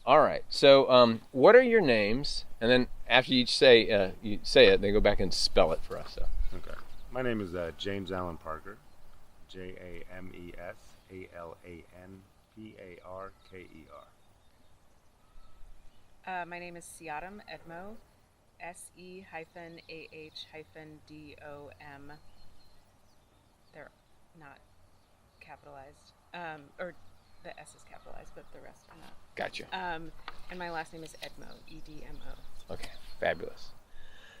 All right. So, what are your names? And then after you say it, then go back and spell it for us. So, Okay. My name is James Allen Parker. Jamesallenparker. My name is Siadam Edmo, SE-AH-DOM. They're not capitalized, or the S is capitalized, but the rest are not. gotcha. And my last name is Edmo, Edmo. Okay, fabulous.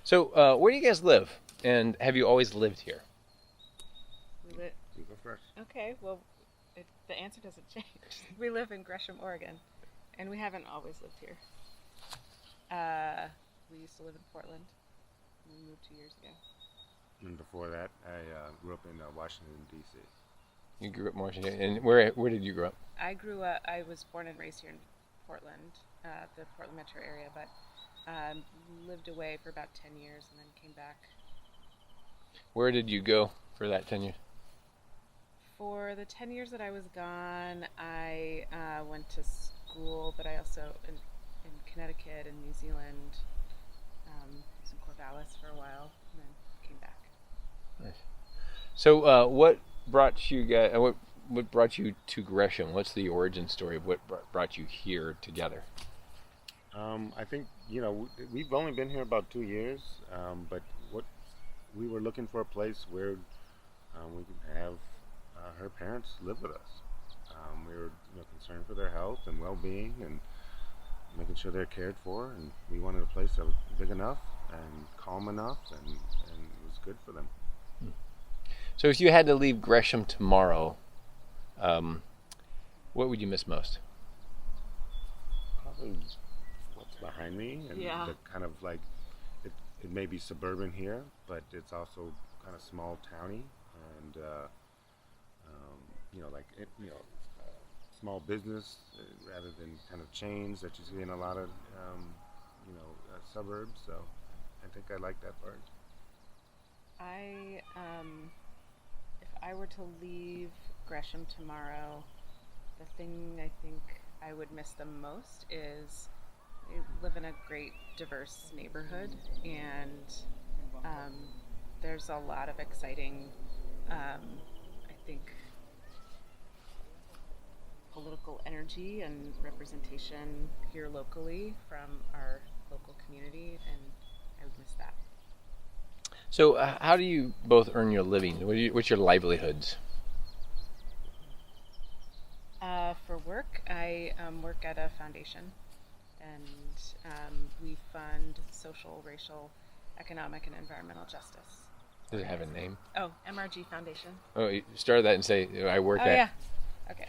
So, where do you guys live? And have you always lived here? You go first. Okay, well, the answer doesn't change. We live in Gresham, Oregon, and we haven't always lived here. We used to live in Portland. We moved 2 years ago. And before that, I grew up in Washington, D.C. You grew up in Washington, and where did you grow up? I was born and raised here in Portland, the Portland metro area, but lived away for about 10 years and then came back. Where did you go for that 10 years? For the 10 years that I was gone, I went to school, but I also, in Connecticut and New Zealand, was in Corvallis for a while, and then came back. Nice. So, what brought you guys? What brought you to Gresham? What's the origin story of what brought you here together? I think we've only been here about 2 years, but what we were looking for a place where we could have her parents live with us. We were concerned for their health and well-being and making sure they're cared for, and we wanted a place that was big enough and calm enough and it was good for them. So, if you had to leave Gresham tomorrow, what would you miss most? Probably what's behind me and the kind of like it may be suburban here, but it's also kind of small towny and small business rather than kind of chains that you see in a lot of suburbs. So I think I like that part. If I were to leave Gresham tomorrow, the thing I think I would miss the most is we live in a great, diverse neighborhood, and there's a lot of exciting, I think, political energy and representation here locally from our local community, and I would miss that. So, how do you both earn your living? What's your livelihoods? For work, I work at a foundation, and we fund social, racial, economic, and environmental justice. Does it have a name? Oh, MRG Foundation. Oh, you start that and say I work Oh at. yeah. Okay.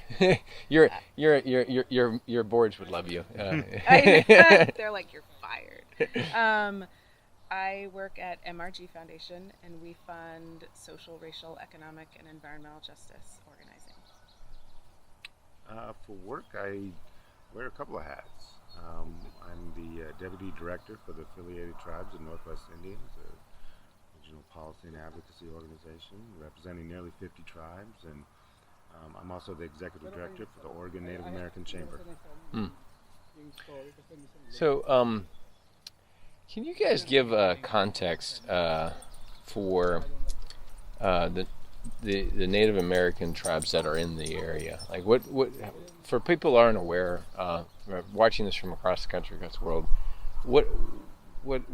Your boards would love you. They're like, you're fired. I work at MRG Foundation, and we fund social, racial, economic, and environmental justice organizing. For work, I wear a couple of hats. I'm the Deputy Director for the Affiliated Tribes of Northwest Indians, a regional policy and advocacy organization representing nearly 50 tribes, and I'm also the Executive Director for the Oregon Native American Chamber. Hmm. So, can you guys give context for the Native American tribes that are in the area? Like, what for people who aren't aware, watching this from across the country, across the world, what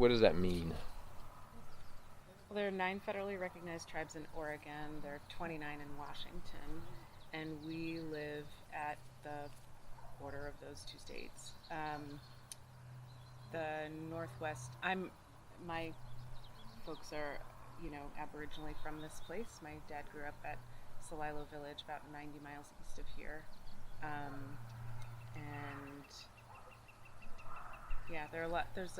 does that mean? Well, there are 9 federally recognized tribes in Oregon. There are 29 in Washington, and we live at the border of those 2 states. The Northwest. My folks are, aboriginally from this place. My dad grew up at Celilo Village, about 90 miles east of here, and yeah, there's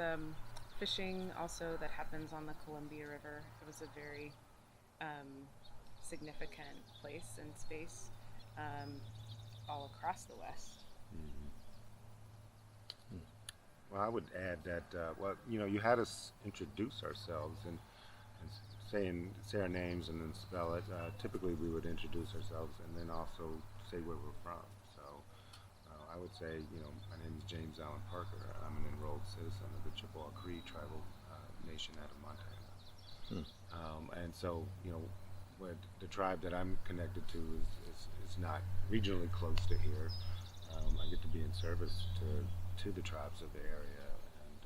fishing also that happens on the Columbia River. It was a very significant place and space all across the West. Mm-hmm. Well, I would add that, you had us introduce ourselves and say our names and then spell it. Typically, we would introduce ourselves and then also say where we're from. So I would say, my name is James Allen Parker. I'm an enrolled citizen of the Chippewa Cree tribal nation out of Montana. And so, what the tribe that I'm connected to is not regionally close to here. I get to be in service to the tribes of the area, and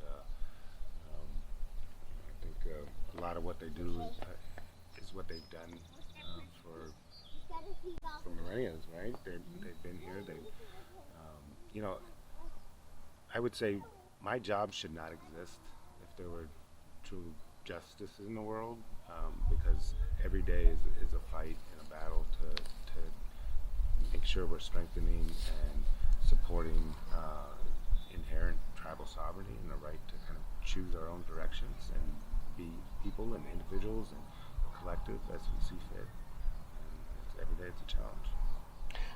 I think a lot of what they do is what they've done for millennia, right? They've been here. I would say my job should not exist if there were true justice in the world, because every day is a fight and a battle to make sure we're strengthening and supporting inherent tribal sovereignty and the right to kind of choose our own directions and be people and individuals and collective as we see fit. And every day it's a challenge.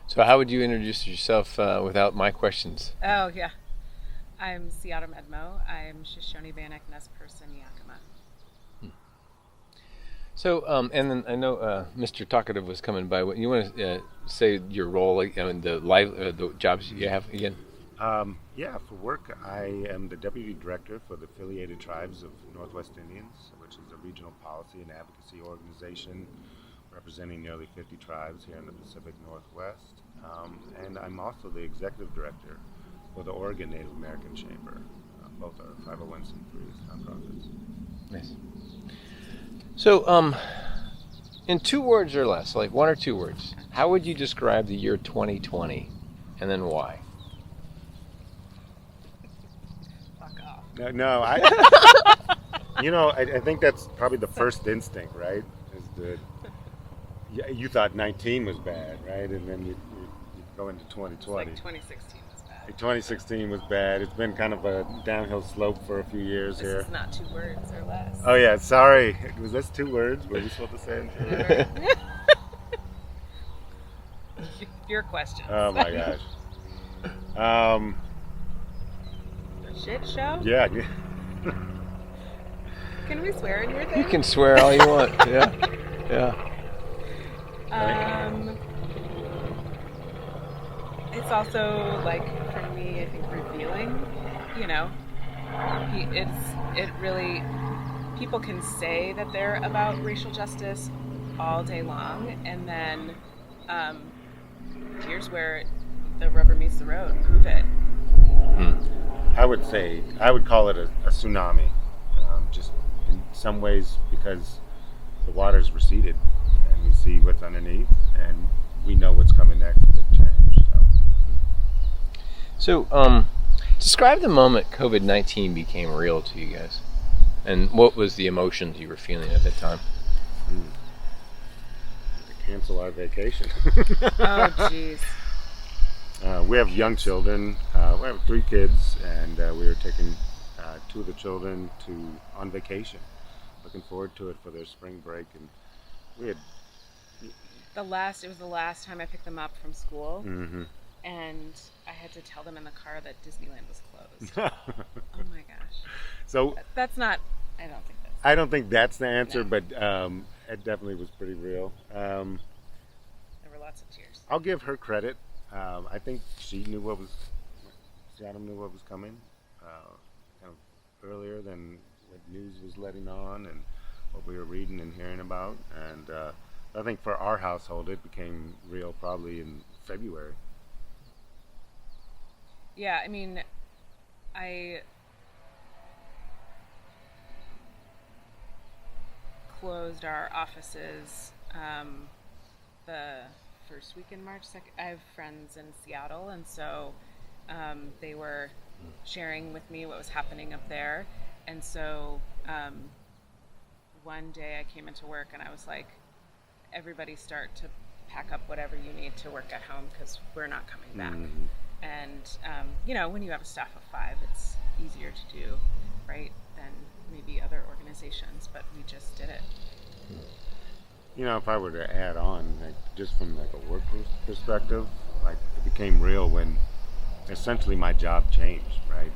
So how would you introduce yourself without my questions? Oh, yeah. I'm Edmo. I'm Shoshone-Bannock, Nez Perce Yakama. So, and then I know Mr. Talkative was coming by. You want to say your role, the jobs you have again? Yeah, for work, I am the Deputy Director for the Affiliated Tribes of Northwest Indians, which is a regional policy and advocacy organization representing nearly 50 tribes here in the Pacific Northwest. And I'm also the Executive Director for the Oregon Native American Chamber. Both are 501c3s, nonprofits. Nice. So, in 2 words or less, like 1 or 2 words, how would you describe the year 2020, and then why? Fuck off. No, I think that's probably the first instinct, right? You thought 19 was bad, right? And then you go into 2020. It's like 2016 was bad. 2016 was bad. It's been kind of a downhill slope for a few years here. This is not 2 words or less. Oh yeah, sorry. Was this 2 words? Were we supposed to say it? Your questions. Oh my gosh. Shit show? Yeah. Can we swear in your thing? You can swear all you want. Yeah. It's also, like, for me, I think revealing, it really, people can say that they're about racial justice all day long, and then here's where the rubber meets the road. Prove it. I would call it a tsunami, just in some ways because the water's receded and we see what's underneath and we know what's coming next with change. So, describe the moment COVID-19 became real to you guys, and what was the emotions you were feeling at that time? Cancel our vacation. Oh, jeez. We have young children. We have 3 kids, and we were taking 2 of the children on vacation. Looking forward to it for their spring break, and we had. It was the last time I picked them up from school, Mm-hmm. and I had to tell them in the car that Disneyland was closed. Oh my gosh. So that's not. I don't think that's. I don't think that's the answer, No. but it definitely was pretty real. There were lots of tears. I'll give her credit. I think Seattle knew what was coming kind of earlier than what news was letting on and what we were reading and hearing about. And I think for our household, it became real probably in February. Yeah, I mean, I closed our offices the first week in March. I have friends in Seattle, and so they were sharing with me what was happening up there. And so one day I came into work and I was like, everybody start to pack up whatever you need to work at home because we're not coming back. Mm-hmm. And, when you have a staff of 5, it's easier to do, right, than maybe other organizations, but we just did it. If I were to add on, just from a work perspective, it became real when essentially my job changed, right?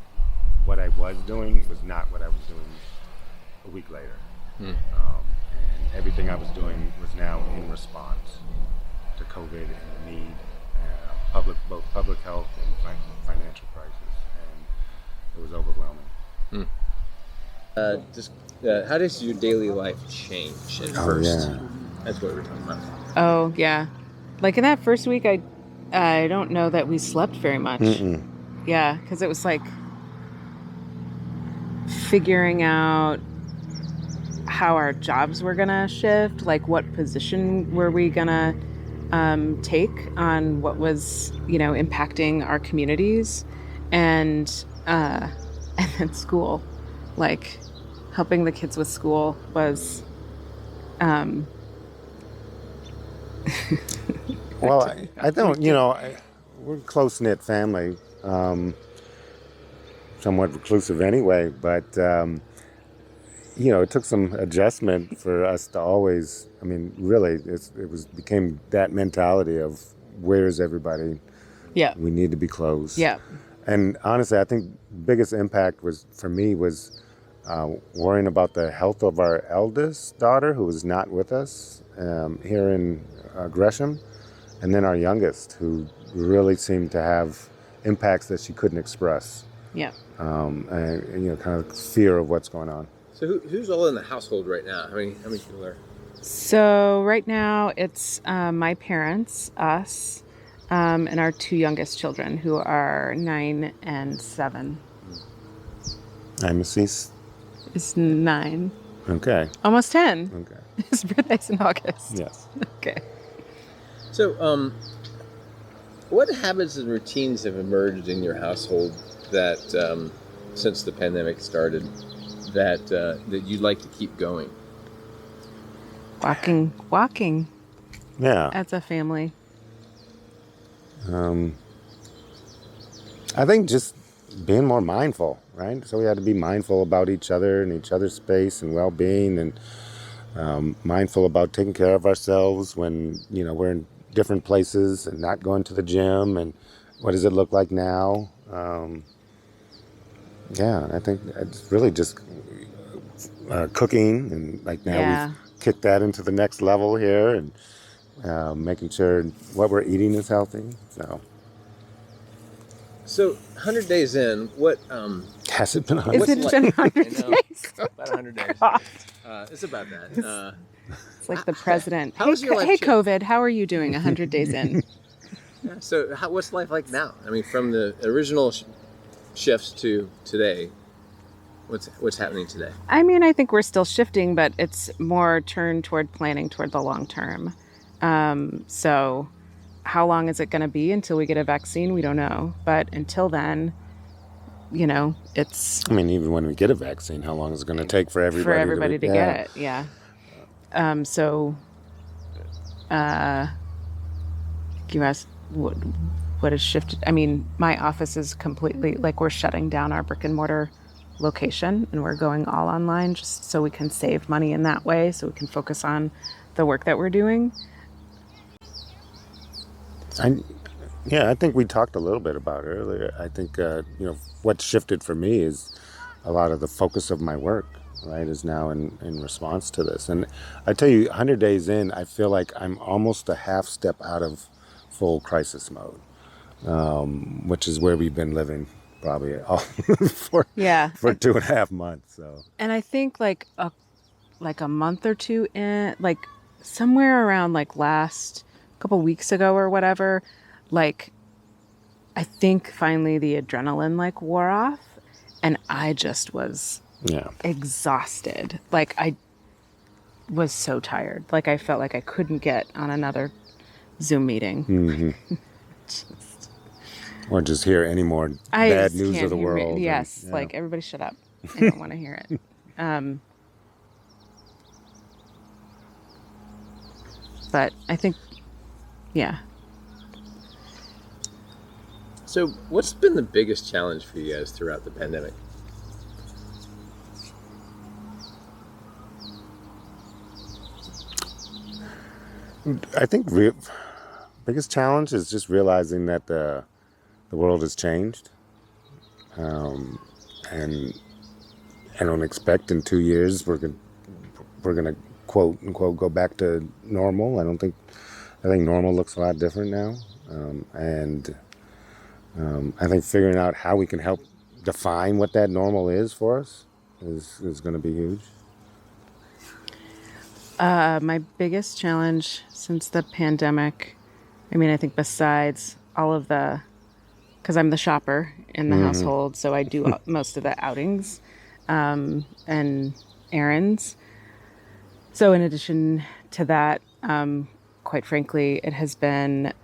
What I was doing was not what I was doing a week later. And everything I was doing was now in response to COVID and the need both public health and financial crisis, and it was overwhelming. How does your daily life change at first? Yeah. That's what we're talking about. Oh, yeah. Like in that first week, I don't know that we slept very much. Mm-mm. Yeah, because it was like figuring out how our jobs were gonna shift, like what position were we gonna take on what was, impacting our communities, and then school, like helping the kids with school was. Well, I don't, we're a close-knit family, somewhat reclusive anyway, but, it took some adjustment for us to always, really, became that mentality of where's everybody? Yeah. We need to be close. Yeah. And honestly, I think biggest impact was worrying about the health of our eldest daughter, who was not with us here in Gresham, and then our youngest, who really seemed to have impacts that she couldn't express. Yeah. And kind of fear of what's going on. So who's all in the household right now? How many people are? So right now it's my parents, us, and our two youngest children, who are 9 and 7. I'm Assis. It's 9. Okay. Almost 10. Okay. His birthday's in August. Yes. Okay. So, what habits and routines have emerged in your household that, since the pandemic started, that you'd like to keep going? Walking. Yeah. As a family. I think just being more mindful, right? So we had to be mindful about each other and each other's space and well-being, and mindful about taking care of ourselves when, we're in different places and not going to the gym, and what does it look like now? I think it's really just cooking, and like now we've kicked that into the next level here, and making sure what we're eating is healthy. So 100 days in, what has it been 100? Has it been 100 days? About 100 days. It's about that. It's like the president. How's your life hey, changed? COVID, how are you doing 100 days in? Yeah, so what's life like now? From the original shifts to today, what's happening today? I think we're still shifting, but it's more turned toward planning toward the long term. So how long is it going to be until we get a vaccine? We don't know. But until then, it's... even when we get a vaccine, how long is it going to take for everybody to get it? Yeah. You asked what has shifted. My office is completely, we're shutting down our brick and mortar location, and we're going all online just so we can save money in that way, so we can focus on the work that we're doing. I think we talked a little bit about it earlier. I think, what shifted for me is a lot of the focus of my work, right, is now in response to this. And I tell you, 100 days in, I feel like I'm almost a half step out of full crisis mode, which is where we've been living probably for 2.5 months. So. And I think like a month or two in, somewhere around last couple weeks ago or whatever, I think finally the adrenaline wore off, and I just was exhausted. I was so tired. I felt like I couldn't get on another Zoom meeting. Mm-hmm. Or just hear any more bad news of the world. Yes, everybody shut up. I don't want to hear it. But I think, So what's been the biggest challenge for you guys throughout the pandemic? I think biggest challenge is just realizing that the world has changed, and I don't expect in 2 years we're gonna quote unquote go back to normal. I think normal looks a lot different now. And I think figuring out how we can help define what that normal is for us is going to be huge. My biggest challenge since the pandemic, I mean, I think besides all of because I'm the shopper in the household, so I do most of the outings and errands. So in addition to that, quite frankly, it has been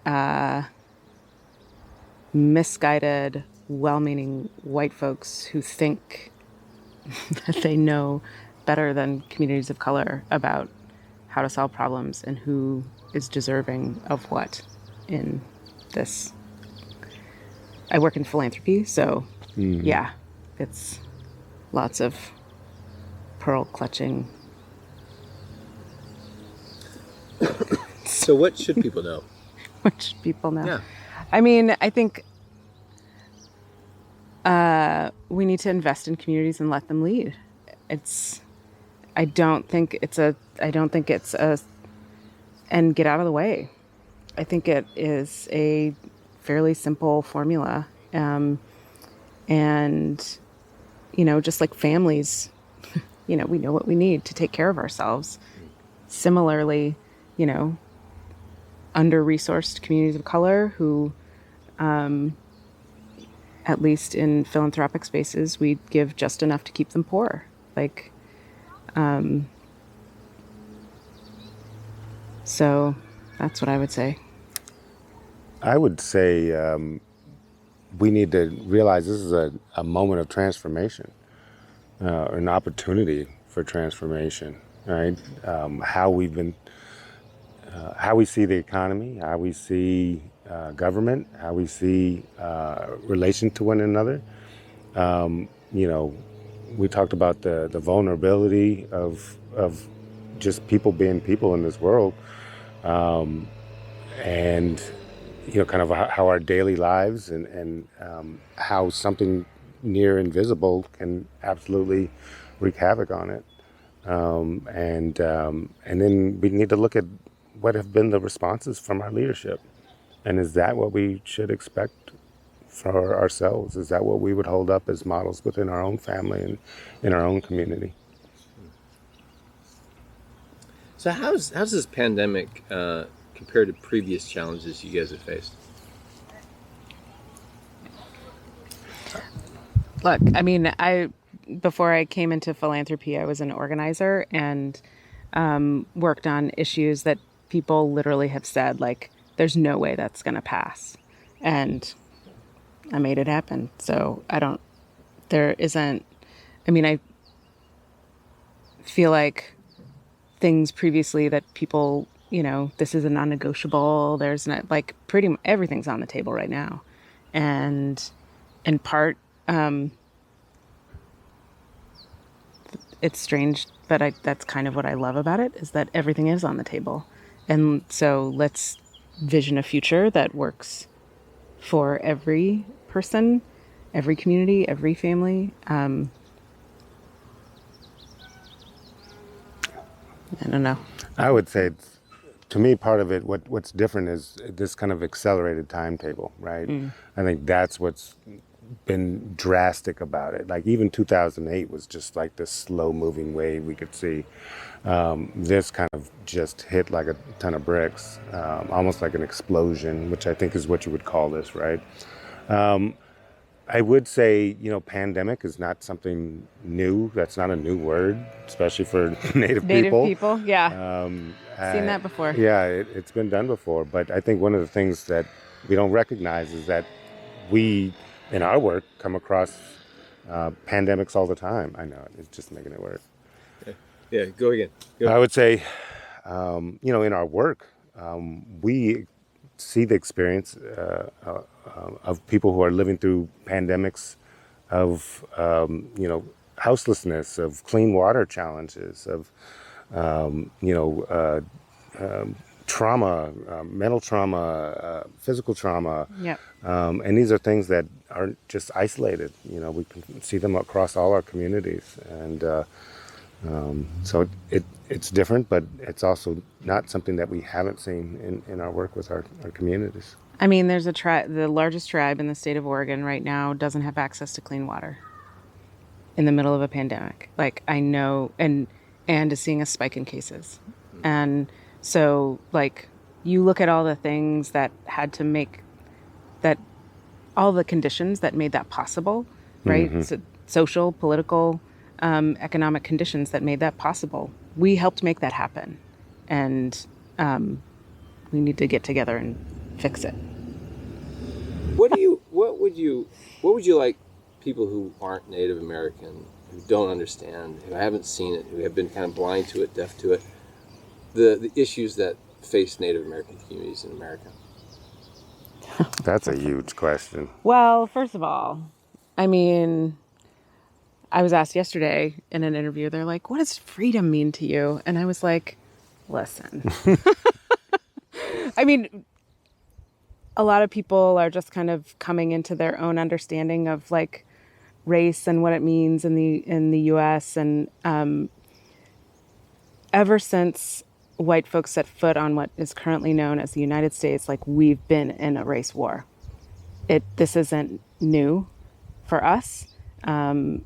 misguided, well-meaning white folks who think that they know better than communities of color about how to solve problems and who is deserving of what in this. I work in philanthropy, so yeah, it's lots of pearl clutching. So what should people know? What should people know? Yeah. I mean, I think we need to invest in communities and let them lead. I don't think it's a, and get out of the way. I think it is a fairly simple formula. And, just like families, we know what we need to take care of ourselves. Similarly, under-resourced communities of color who, at least in philanthropic spaces, we give just enough to keep them poor. So that's what I would say. I would say we need to realize this is a moment of transformation, an opportunity for transformation, right? How we see the economy, how we see government, how we see relation to one another. We talked about the vulnerability of just people being people in this world, and kind of how our daily lives and how something near invisible can absolutely wreak havoc on it. And then we need to look at what have been the responses from our leadership. And is that what we should expect for ourselves? Is that what we would hold up as models within our own family and in our own community? So how's this pandemic compared to previous challenges you guys have faced? Look, I mean, before I came into philanthropy, I was an organizer and worked on issues that people literally have said, there's no way that's going to pass. And I made it happen. So I feel like things previously that people, this is a non-negotiable, there's not, pretty much everything's on the table right now. And in part, it's strange, but that's kind of what I love about it, is that everything is on the table. And so let's vision a future that works for every person, every community, every family. I don't know. I would say, to me, part of it, what's different is this kind of accelerated timetable, right? I think that's what's been drastic about it. Even 2008 was just this slow-moving wave we could see. This kind of just hit like a ton of bricks, almost like an explosion, which I think is what you would call this, right? I would say, pandemic is not something new. That's not a new word, especially for Native people. Native people, yeah. Seen that before. Yeah, it's been done before. But I think one of the things that we don't recognize is that we, in our work, come across pandemics all the time. I know, it's just making it work. Yeah, go again. I would say, in our work, we see the experience of people who are living through pandemics, of houselessness, of clean water challenges, of trauma, mental trauma, physical trauma. Yep. And these are things that aren't just isolated. We can see them across all our communities, and so it's different, but it's also not something that we haven't seen in our work with our communities. I mean, there's the largest tribe in the state of Oregon right now doesn't have access to clean water in the middle of a pandemic. Like, I know, and is seeing a spike in cases. And so, like, you look at all the things that had to make that, all the conditions that made that possible, right? So, social, political, economic conditions that made that possible. We helped make that happen. And we need to get together and fix it. What would you like people who aren't Native American, who don't understand, who haven't seen it, who have been kind of blind to it, deaf to it, the issues that face Native American communities in America? That's a huge question. Well, first of all, I mean, I was asked yesterday in an interview, they're like, what does freedom mean to you? And I was like, listen. I mean, a lot of people are just kind of coming into their own understanding of like race and what it means in the U.S. And ever since white folks set foot on what is currently known as the United States, like, we've been in a race war. This isn't new for us, and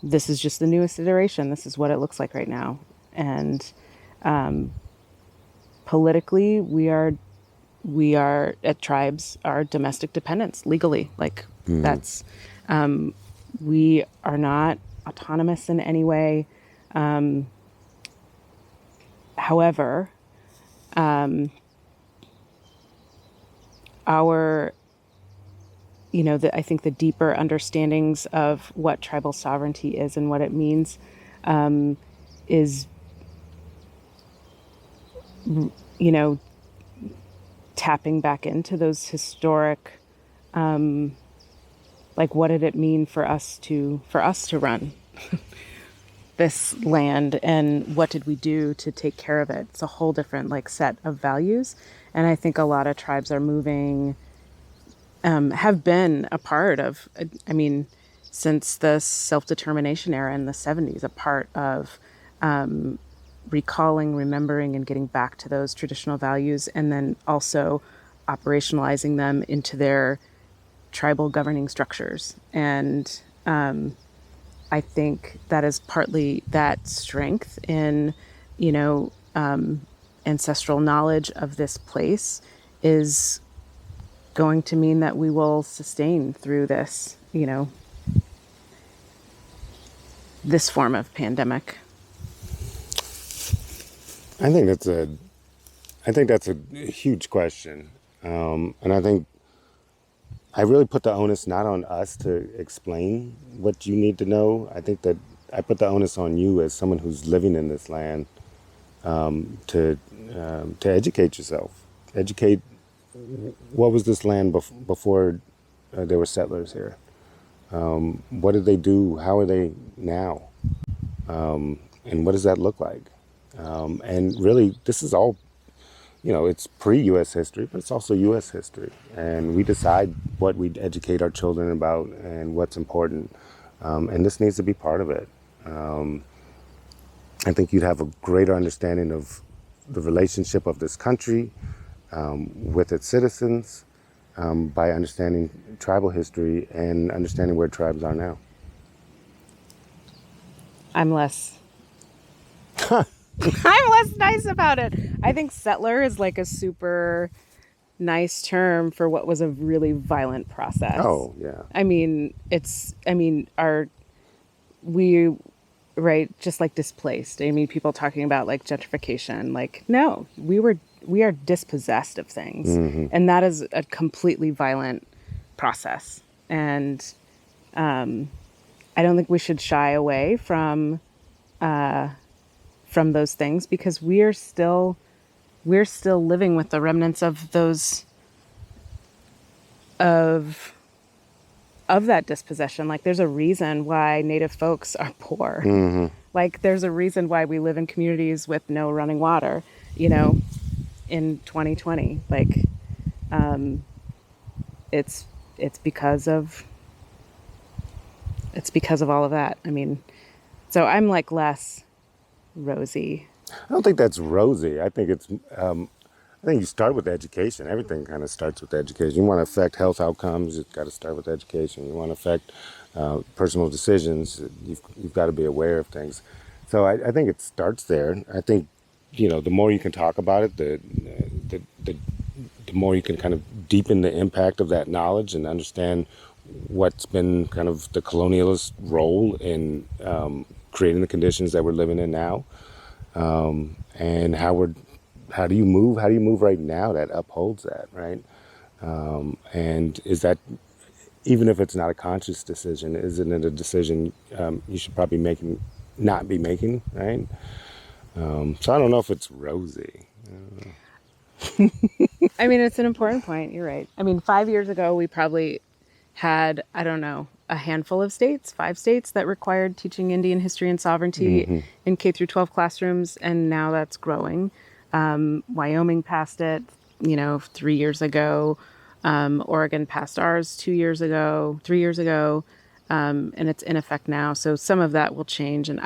this is just the newest iteration. This is what it looks like right now, and politically, we are at tribes are domestic dependents legally. Like, that's we are not autonomous in any way. However, our, I think the deeper understandings of what tribal sovereignty is and what it means is, tapping back into those historic, like, what did it mean for us to run this land, and what did we do to take care of it? It's a whole different, like, set of values. And I think a lot of tribes are moving, have been a part of, I mean, since the self-determination era in the 70s, a part of recalling, remembering, and getting back to those traditional values, and then also operationalizing them into their tribal governing structures. And I think that is partly that strength in, ancestral knowledge of this place is going to mean that we will sustain through this, this form of pandemic. I think that's a huge question, and I think I really put the onus not on us to explain what you need to know. I think that I put the onus on you as someone who's living in this land to educate yourself. Educate, what was this land before there were settlers here? What did they do? How are they now? And what does that look like? And really, this is all, it's pre-U.S. history, but it's also U.S. history. And we decide what we educate our children about and what's important. And this needs to be part of it. I think you'd have a greater understanding of the relationship of this country with its citizens by understanding tribal history and understanding where tribes are now. I'm less nice about it. I think settler is like a super nice term for what was a really violent process. Oh, yeah. I mean, just like displaced. I mean, people talking about like gentrification, like, no, we are dispossessed of things. Mm-hmm. And that is a completely violent process. And I don't think we should shy away from those things, because we're still living with the remnants of those of that dispossession. Like, there's a reason why Native folks are poor. Mm-hmm. Like, there's a reason why we live in communities with no running water, in 2020. Like, it's because of all of that. I mean, so I'm like less rosy. I don't think that's rosy. I think it's I think you start with education. Everything kind of starts with education. You want to affect health outcomes, you've got to start with education. You want to affect personal decisions, you've got to be aware of things. So I think it starts there. I think, the more you can talk about it, the more you can kind of deepen the impact of that knowledge and understand what's been kind of the colonialist role in creating the conditions that we're living in now, and how do you move right now that upholds that, right? And is that, even if it's not a conscious decision, isn't it a decision you should probably not be making, right? So I don't know if it's rosy. I mean, it's an important point. You're right. I mean, 5 years ago, we probably had, I don't know, a handful of states, 5 states that required teaching Indian history and sovereignty in K through 12 classrooms, and now that's growing. Wyoming passed it, 3 years ago. Oregon passed ours 3 years ago, and it's in effect now. So some of that will change, and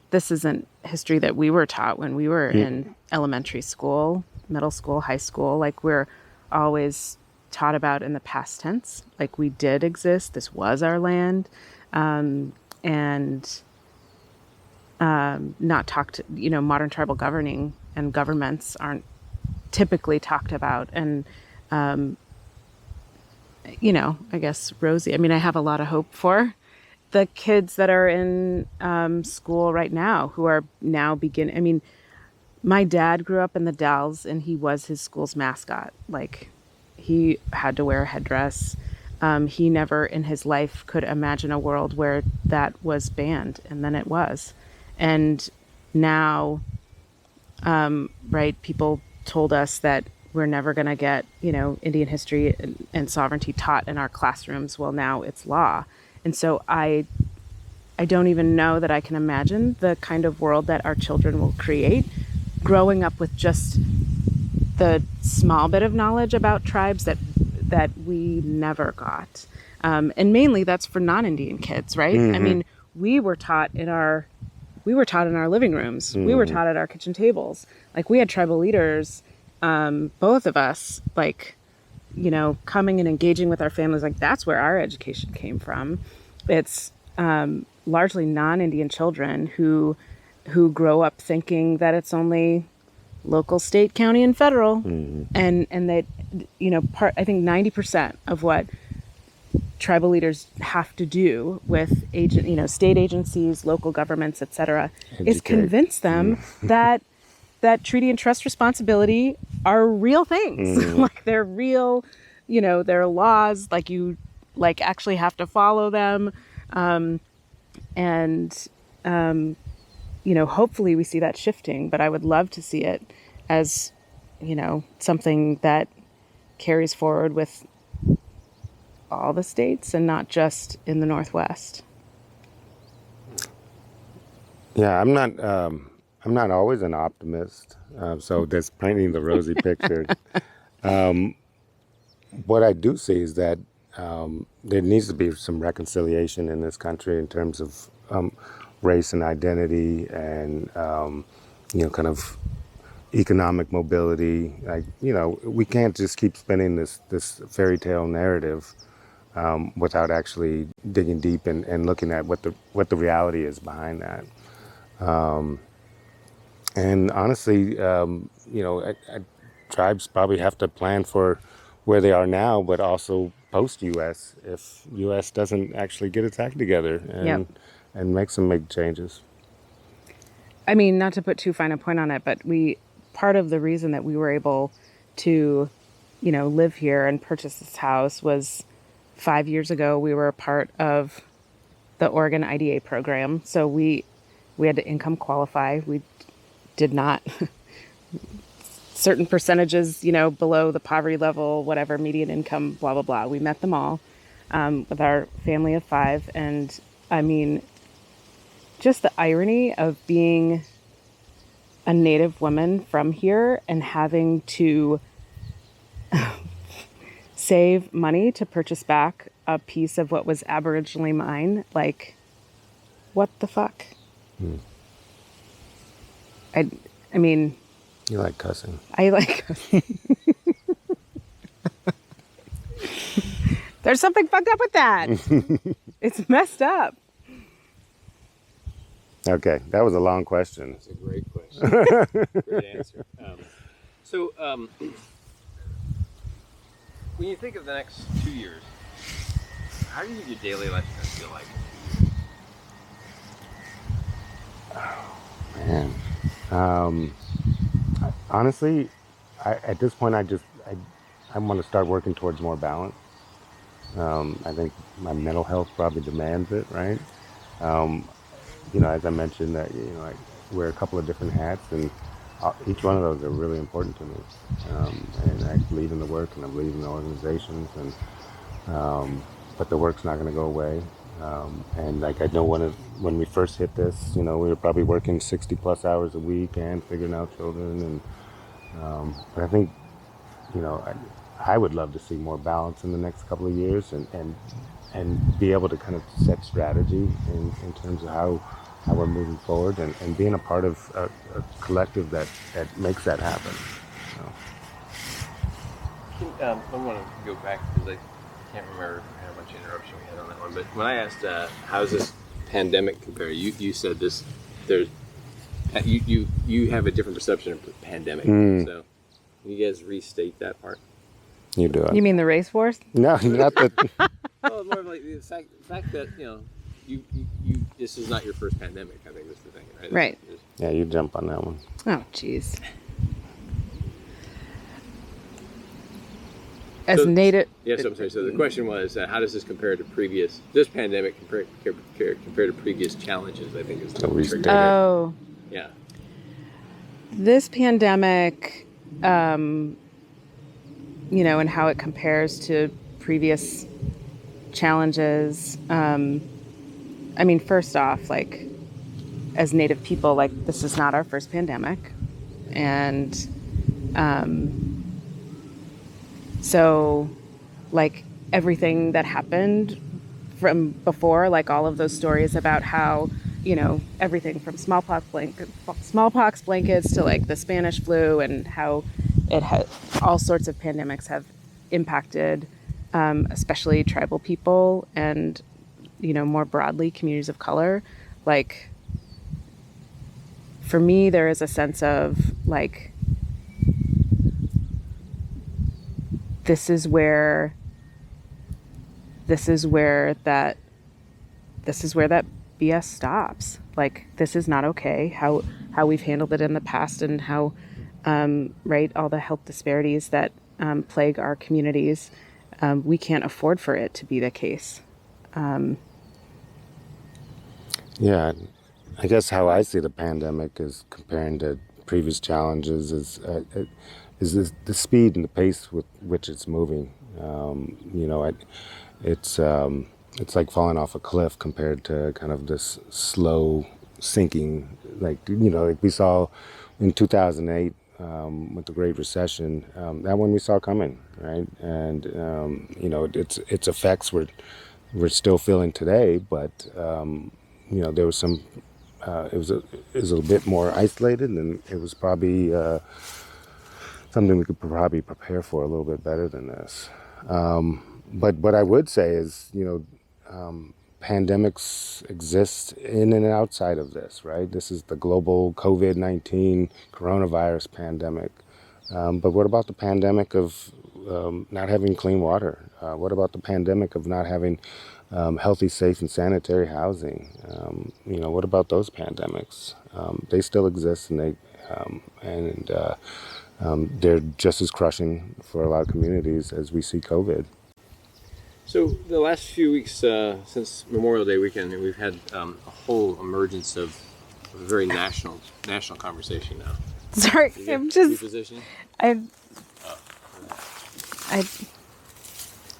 this isn't history that we were taught when we were in elementary school, middle school, high school. Like, we're always taught about in the past tense, like we did exist, this was our land, and not talked, modern tribal governing and governments aren't typically talked about. And, I guess rosy. I mean, I have a lot of hope for the kids that are in school right now who are now beginning. I mean, my dad grew up in the Dells and he was his school's mascot. Like, he had to wear a headdress. He never in his life could imagine a world where that was banned, and then it was. And now, people told us that we're never going to get, Indian history and sovereignty taught in our classrooms. Well, now it's law. And so I don't even know that I can imagine the kind of world that our children will create growing up with just the small bit of knowledge about tribes that we never got. And mainly that's for non-Indian kids, right? I mean, we were taught in our living rooms. We were taught at our kitchen tables. Like, we had tribal leaders, both of us, like, coming and engaging with our families. Like, that's where our education came from. It's largely non-Indian children who grow up thinking that it's only local, state, county, and federal. And that, I think 90% of what tribal leaders have to do with state agencies, local governments, etc., is convince them that treaty and trust responsibility are real things. Like, they're real, they're laws, like you actually have to follow them. Hopefully we see that shifting, but I would love to see it as, something that carries forward with all the states and not just in the Northwest. Yeah, I'm not always an optimist, so that's painting the rosy picture. What I do see is that there needs to be some reconciliation in this country in terms of race and identity and, kind of economic mobility. Like, we can't just keep spinning this fairy tale narrative without actually digging deep and looking at what the reality is behind that. And honestly, tribes probably have to plan for where they are now, but also post-U.S. if U.S. doesn't actually get its act together and make some big changes. I mean, not to put too fine a point on it, but part of the reason that we were able to, live here and purchase this house was 5 years ago. We were a part of the Oregon IDA program, so we had to income qualify. We did not certain percentages, below the poverty level, whatever, median income, blah, blah, blah. We met them all with our family of 5. And I mean, just the irony of being a Native woman from here and having to save money to purchase back a piece of what was Aboriginally mine. Like, what the fuck? I mean... You like cussing. I like. There's something fucked up with that. It's messed up. Okay, that was a long question. That's a great question. Great answer. When you think of the next 2 years, how do you think your daily life is going to feel like in 2 years? Man, honestly, at this point, I want to start working towards more balance. I think my mental health probably demands it, right? As I mentioned, that I wear a couple of different hats, and each one of those are really important to me. And I believe in the work, and I believe in the organizations, and but the work's not going to go away. And like I know when we first hit this, we were probably working 60 plus hours a week and figuring out children, and but I think I would love to see more balance in the next couple of years, and be able to kind of set strategy in terms of how we're moving forward, and being a part of a collective that makes that happen. I want to go back because I can't remember how much interruption we had on that one. But when I asked, "How's this pandemic compare?" You said this. You have a different perception of the pandemic. So, can you guys restate that part? You do it. You mean the race wars? No, not the. Well, more of like the fact that you this is not your first pandemic. I think that's the thing, right? Right. Yeah, you jump on that one. Oh, jeez. As native. Yes, I'm sorry. So the question was, how does this compare to this pandemic compare to previous challenges? I think is the trigger. Oh. Yeah. This pandemic, and how it compares to previous challenges. I mean, first off, like, as Native people, like, this is not our first pandemic. And so, like, everything that happened from before, like all of those stories about how, everything from smallpox blankets to like the Spanish flu, and how it had all sorts of pandemics have impacted, especially tribal people and, more broadly communities of color. Like, for me, there is a sense of like, this is where that BS stops. Like, this is not okay. How we've handled it in the past, and how, right, all the health disparities that plague our communities, we can't afford for it to be the case. Yeah, I guess how I see the pandemic is comparing to previous challenges is the speed and the pace with which it's moving. It's like falling off a cliff compared to kind of this slow sinking, like we saw in 2008 with the Great Recession. That one we saw coming, right? And its effects we're still feeling today, but there was some. It was a bit more isolated, and it was probably something we could probably prepare for a little bit better than this. But what I would say is, pandemics exist in and outside of this, right? This is the global COVID-19 coronavirus pandemic. But what about the pandemic of not having clean water? What about the pandemic of not having healthy, safe, and sanitary housing? What about those pandemics? They still exist, and they're just as crushing for a lot of communities as we see COVID. So the last few weeks since Memorial Day weekend, we've had a whole emergence of a very national conversation now. Sorry, I'm just. Repositioning?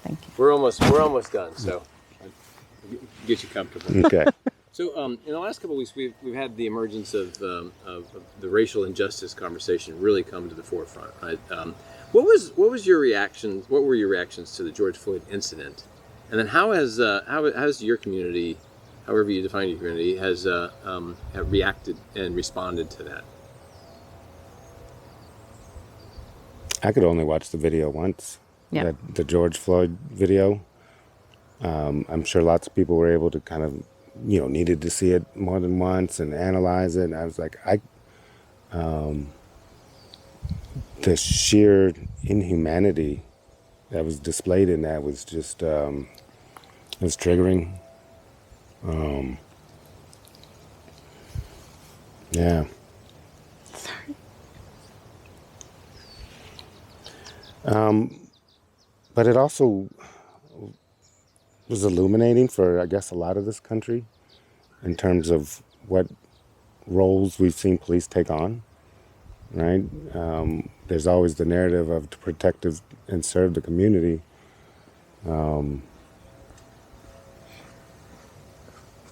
Thank you. We're almost done. So get you comfortable. Okay. So in the last couple of weeks, we've had the emergence of the racial injustice conversation really come to the forefront. Right? What was your reactions? What were your reactions to the George Floyd incident? And then how has your community, however you define your community, has reacted and responded to that? I could only watch the video once. Yeah. The George Floyd video. I'm sure lots of people were able to kind of, needed to see it more than once and analyze it. And I was like, the sheer inhumanity that was displayed in that was just, it was triggering. Yeah. But it also was illuminating for, I guess, a lot of this country in terms of what roles we've seen police take on, right? There's always the narrative of to protect and serve the community.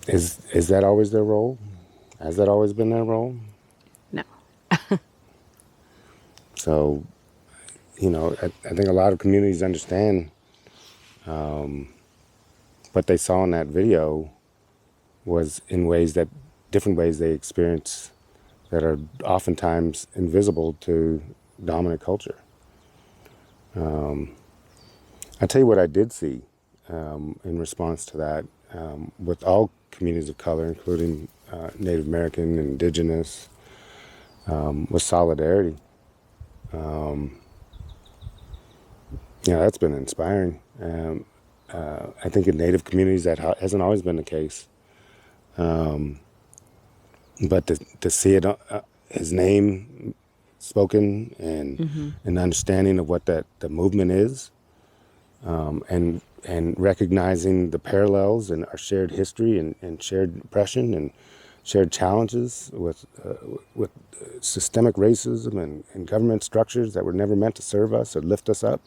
Is that always their role? Has that always been their role? No. So, I think a lot of communities understand what they saw in that video was in different ways they experience that are oftentimes invisible to dominant culture. I'll tell you what I did see in response to that with all communities of color, including Native American, Indigenous, was solidarity. That's been inspiring. I think in Native communities that hasn't always been the case. But to see it, his name spoken and an understanding of what the movement is, and recognizing the parallels in our shared history and shared oppression and shared challenges with systemic racism and government structures that were never meant to serve us or lift us up,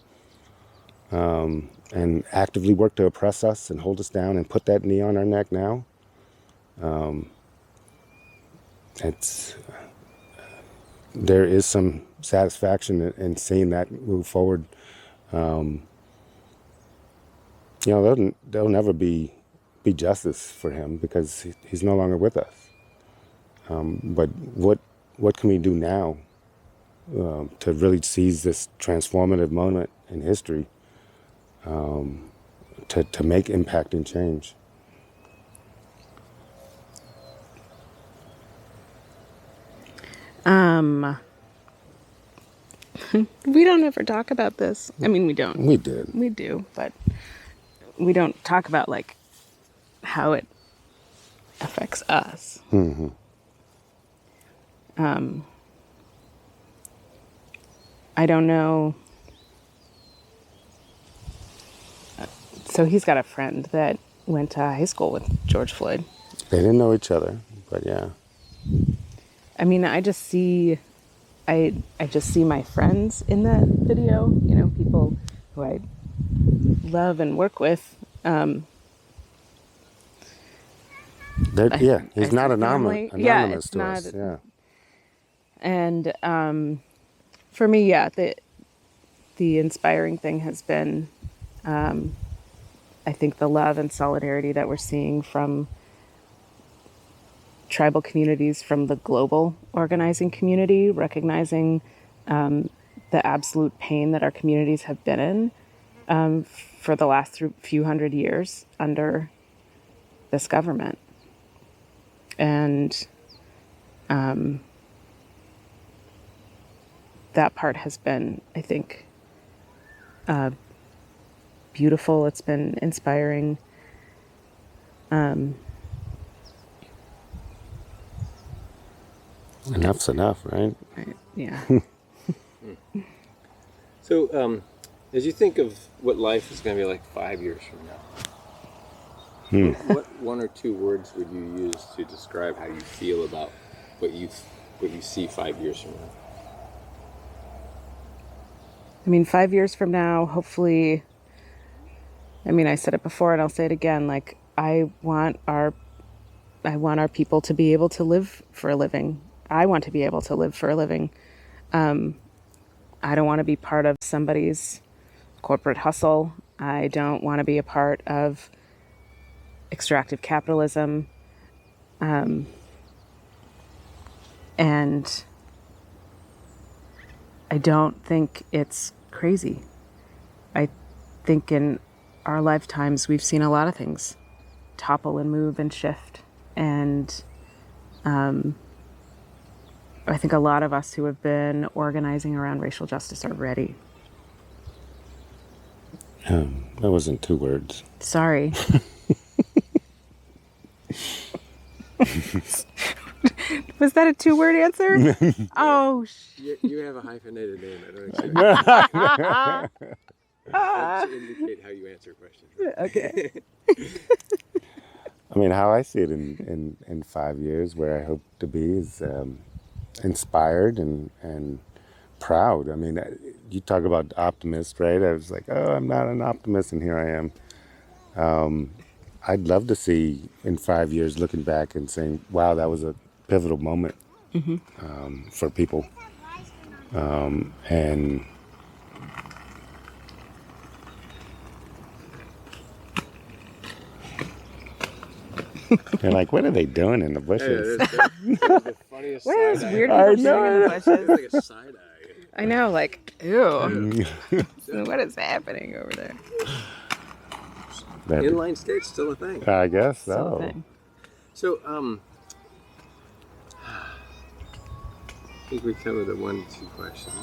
and actively work to oppress us and hold us down and put that knee on our neck now. There is some satisfaction in seeing that move forward. There'll never be justice for him because he's no longer with us. But what can we do now to really seize this transformative moment in history to make impact and change? We don't ever talk about this. I mean, we don't. We did. We do, but we don't talk about like how it affects us. Mm-hmm. I don't know. So he's got a friend that went to high school with George Floyd. They didn't know each other, but yeah. I mean, I just see my friends in that video, people who I love and work with. He's not anonymous to us. Yeah. And for me, the inspiring thing has been, I think, the love and solidarity that we're seeing from tribal communities, from the global organizing community, recognizing the absolute pain that our communities have been in for the last few hundred years under this government. And that part has been, I think, beautiful. It's been inspiring. Enough's enough, right? Yeah. So, as you think of what life is going to be like 5 years from now, what one or two words would you use to describe how you feel about what you see 5 years from now? I mean, 5 years from now, hopefully, I said it before and I'll say it again, like, I want our people to be able to live for a living. I want to be able to live for a living. I don't want to be part of somebody's corporate hustle. I don't want to be a part of extractive capitalism. And I don't think it's crazy. I think in our lifetimes we've seen a lot of things topple and move and shift. And I think a lot of us who have been organizing around racial justice are ready. That wasn't 2 words. Sorry. Was that a 2-word answer? Oh, You have a hyphenated name. I don't expect that to indicate how you answer questions. Right? okay. I mean, how I see it in 5 years, where I hope to be is inspired and proud. I mean, you talk about optimist, right? I was like, oh, I'm not an optimist, and here I am. I'd love to see in 5 years looking back and saying, wow, that was a pivotal moment for people. And you're like, what are they doing in the bushes? That's the funniest What is side-eye. weird I people sitting in the It's bushes? like a side eye. I know, like, ew. What is happening over there? Inline skate's still a thing. I guess so. Still a thing. So, I think we covered the 1 to 2 questions.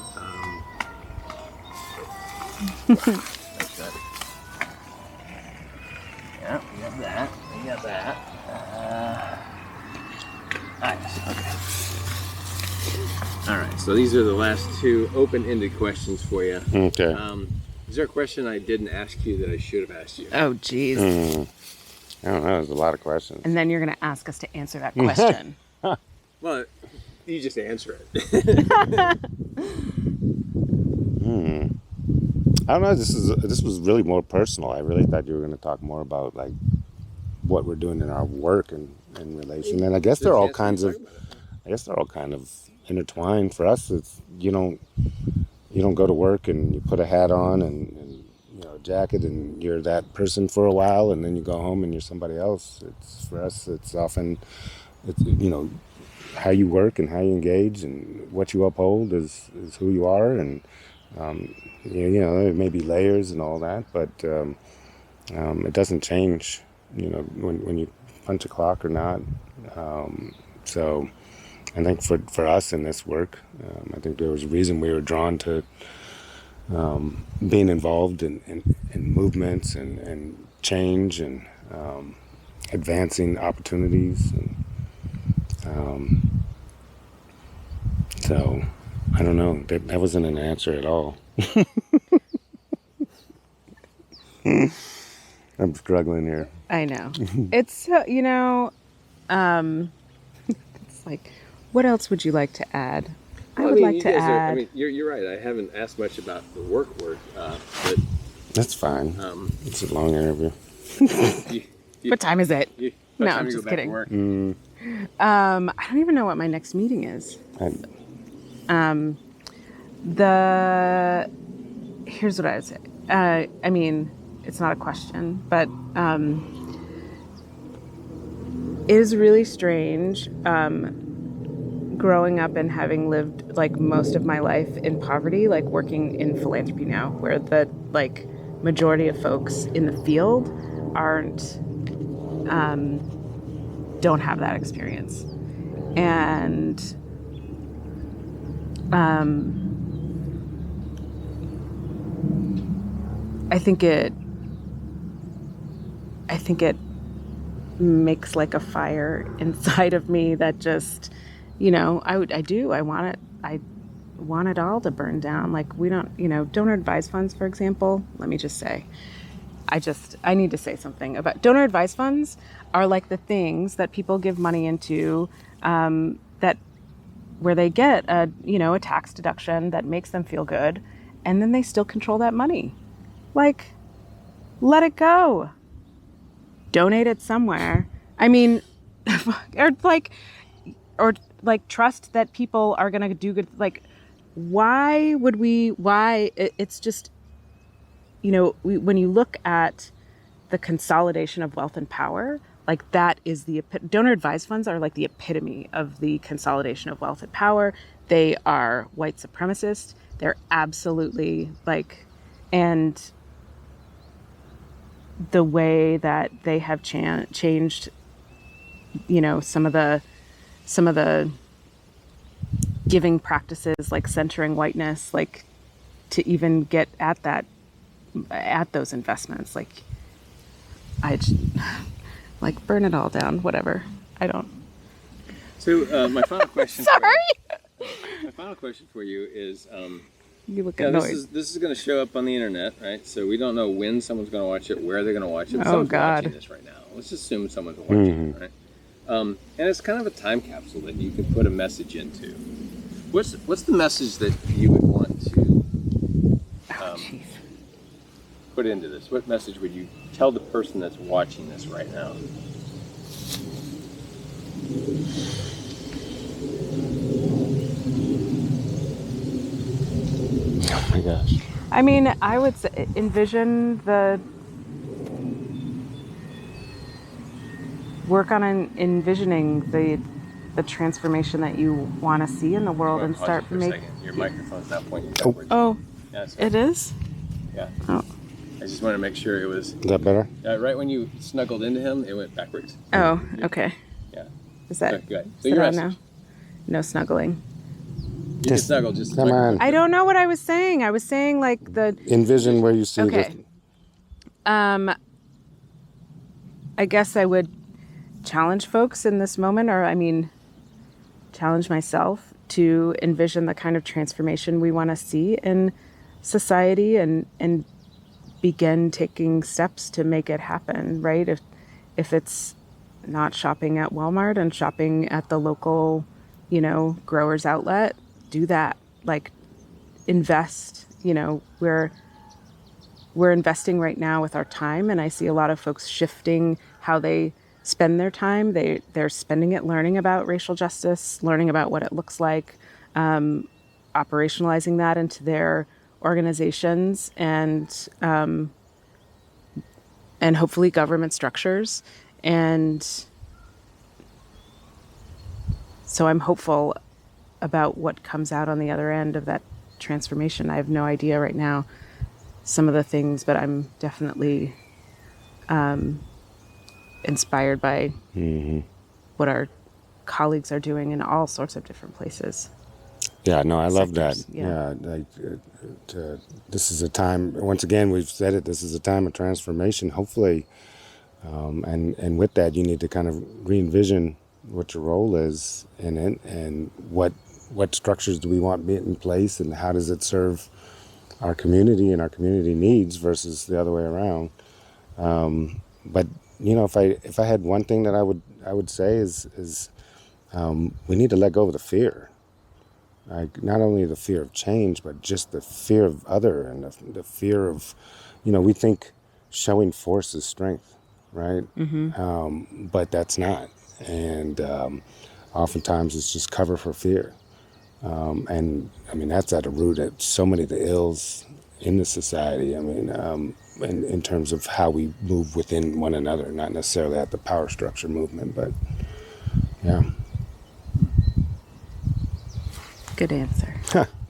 That's that. Yeah, we got that. We got that. Nice. Okay. All right. So these are the last 2 open-ended questions for you. Okay. Is there a question I didn't ask you that I should have asked you? Oh, geez. I don't know. There's a lot of questions. And then you're going to ask us to answer that question. Well, you just answer it. I don't know. This was really more personal. I really thought you were going to talk more about like what we're doing in our work and in relation. And I guess they're all kinds of. I guess they're all kind of intertwined. For us, it's you don't go to work and you put a hat on and a jacket and you're that person for a while, and then you go home and you're somebody else. It's for us. It's often how you work and how you engage and what you uphold is who you are, and there may be layers and all that, but it doesn't change when you punch a clock or not. So I think for us in this work, I think there was a reason we were drawn to being involved in movements and change and advancing opportunities. And so I don't know. That wasn't an answer at all. I'm struggling here. I know. It's, it's like, what else would you like to add? I would like to add. You're right. I haven't asked much about the work, but that's fine. It's a long interview. What time is it? No, time I'm to go just back to kidding. work? I don't even know what my next meeting is. Here's what I would say. I mean, it's not a question, but it is really strange growing up and having lived like most of my life in poverty, like working in philanthropy now, where the like majority of folks in the field don't have that experience. And I think it makes like a fire inside of me that just, I want it all to burn down. Like we don't, donor advised funds, for example, let me just say, I need to say something about donor advised funds are like the things that people give money into, where they get a tax deduction that makes them feel good, and then they still control that money. Like, let it go. Donate it somewhere. I mean, or trust that people are going to do good. Like, it's just, when you look at the consolidation of wealth and power, like that is donor advised funds are like the epitome of the consolidation of wealth and power. They are white supremacist. They're absolutely like, and the way that they have changed, some of the giving practices, like centering whiteness, like to even get at those investments, like I just, like burn it all down, whatever. I don't. So my final question. My final question for you is, you look annoyed. This is going to show up on the internet, right? So we don't know when someone's going to watch it, where they're going to watch it. Oh, someone's God. watching this right now. Let's assume someone's watching it, right? And it's kind of a time capsule that you can put a message into. What's the message that you would want to put into this? What message would you tell the person that's watching this right now? Oh my gosh. I mean, I would say, work on envisioning the transformation that you want to see in the world, and start making. Your microphone's not pointing backwards. Oh, yeah, it is? Yeah. Oh. I just want to make sure it was. Is that better? Right when you snuggled into him, it went backwards. Oh, okay. Yeah. Is that good? So is your it on message. now? No snuggling. You can snuggle. Just come on. I don't know what I was saying. I was saying like the. Envision where you see Okay. I guess I would challenge folks in this moment, challenge myself to envision the kind of transformation we want to see in society, and begin taking steps to make it happen, right? If it's not shopping at Walmart and shopping at the local, growers outlet, do that. Like, invest, we're investing right now with our time, and I see a lot of folks shifting how they spend their time. They're spending it learning about racial justice, learning about what it looks like, operationalizing that into their organizations and hopefully government structures. And so I'm hopeful about what comes out on the other end of that transformation. I have no idea right now some of the things, but I'm definitely inspired by what our colleagues are doing in all sorts of different places. Yeah, no, I love that. Sectors, Yeah, this is a time, once again, we've said it, this is a time of transformation, hopefully. And with that, you need to kind of re-envision what your role is in it, and what structures do we want in place, and how does it serve our community and our community needs versus the other way around. But if I had one thing that I would say is we need to let go of the fear. Like, not only the fear of change, but just the fear of other, and the fear of, we think showing force is strength, right? But that's not. And oftentimes it's just cover for fear. And that's at the root of so many of the ills in the society. In terms of how we move within one another, not necessarily at the power structure movement, but yeah. Good answer.